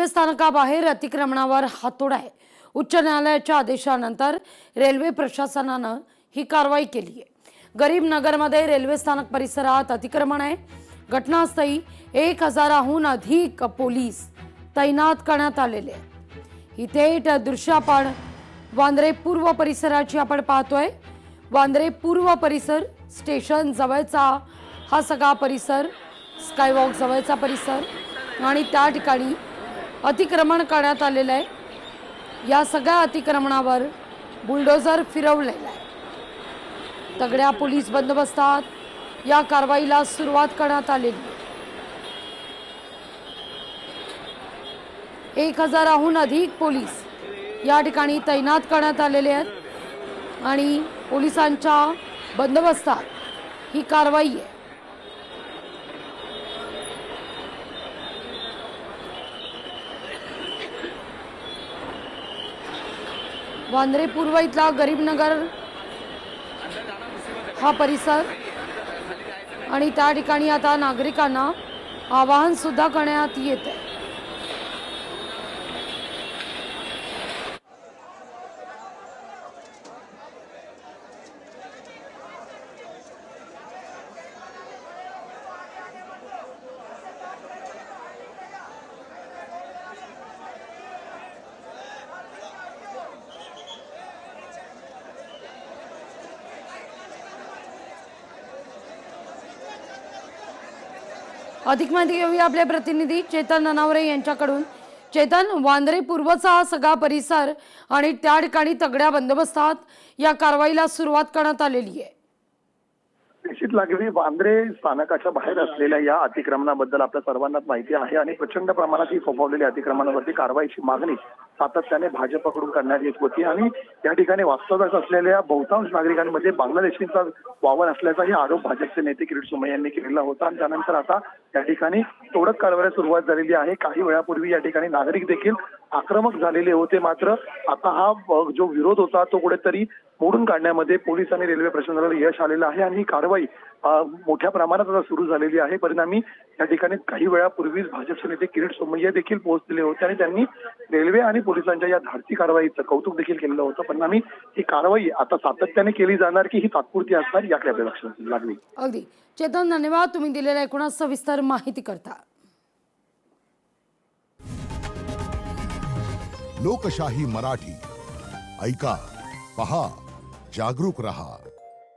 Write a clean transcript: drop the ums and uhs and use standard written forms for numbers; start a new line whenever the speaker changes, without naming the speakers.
Railway स्थानकाबाहेर अतिक्रमणावर हातोडा आहे। उच्च न्यायालयाच्या आदेशानंतर रेल्वे प्रशासनानं ही कारवाई केली आहे। गरीब नगरमध्ये रेल्वे स्थानक परिसरात अतिक्रमण आहे। घटनास्थळी 1000हून अधिक पोलीस तैनात करण्यात आलेले आहेत। ही थेट दृश्य आपण वांद्रे पूर्व परिसराची आपण पाहतोय। वांद्रे पूर्व परिसर स्टेशन जवळचा हा सगळा परिसर, स्कायवॉक जवळचा परिसर आणि त्या ठिकाणी अतिक्रमण करण्यात आलेलं आहे। या सगळ्या अतिक्रमणावर बुलडोझर फिरवलेला आहे। तगड्या पोलीस बंदोबस्तात या कारवाईला सुरुवात करण्यात आलेली आहे। 1000हून अधिक पोलीस या ठिकाणी तैनात करण्यात आलेले आहेत आणि पोलिसांच्या बंदोबस्तात ही कारवाई आहे। वांद्रे पूर्व इथला गरीबनगर हा परिसर आणि त्या ठिकाणी आता नागरिकांना आवाहन सुद्धा करण्यात येत आहे। अधिक माहिती घेऊया आपले प्रतिनिधी चेतन ननावरे यांच्याकडून। चेतन, वांद्रे पूर्वचा हा सगळा परिसर आणि त्या ठिकाणी तगड्या बंदोबस्तात या कारवाईला सुरुवात करण्यात आलेली आहे।
निश्चित लागली वांद्रे स्थानकाच्या बाहेर असलेल्या या अतिक्रमणाबद्दल आपल्या सर्वांनाच माहिती आहे आणि प्रचंड प्रमाणात ही फोफावलेल्या अतिक्रमणावरती कारवाईची मागणी सातत्याने भाजपकडून करण्यात येत होती आणि या ठिकाणी वास्तव्यास असलेल्या बहुतांश नागरिकांमध्ये बांगलादेशींचा वावर असल्याचाही आरोप भाजपचे नेते किरीट सोमय्या यांनी केलेला होता आणि त्यानंतर आता या ठिकाणी तोडक कारवाईला सुरुवात झालेली आहे। काही वेळापूर्वी या ठिकाणी नागरिक देखील आक्रमक झालेले होते, मात्र आता हा जो विरोध होता तो कुठेतरी मोडून काढण्यामध्ये पोलीस आणि रेल्वे प्रशासनाला यश आलेलं आहे आणि ही कारवाई मोठ्या प्रमाणात आता सुरू झालेली आहे। परिणामी या ठिकाणी काही वेळापूर्वीच भाजपचे नेते किरीट सोमय्या देखील पोहोचलेले होते आणि त्यांनी रेल्वे आणि पोलिसांच्या या धाडसी कारवाईचं कौतुक देखील केलेलं होतं। परिणामी ही कारवाई आता सातत्याने केली जाणार की ही तात्पुरती असणार याकडे आपल्या लक्षात लागली।
अगदी चेतन, धन्यवाद तुम्ही दिलेल्या एकूण सविस्तर माहिती करता।
लोकशाही मराठी ऐका, पहा, जागरूक रहा।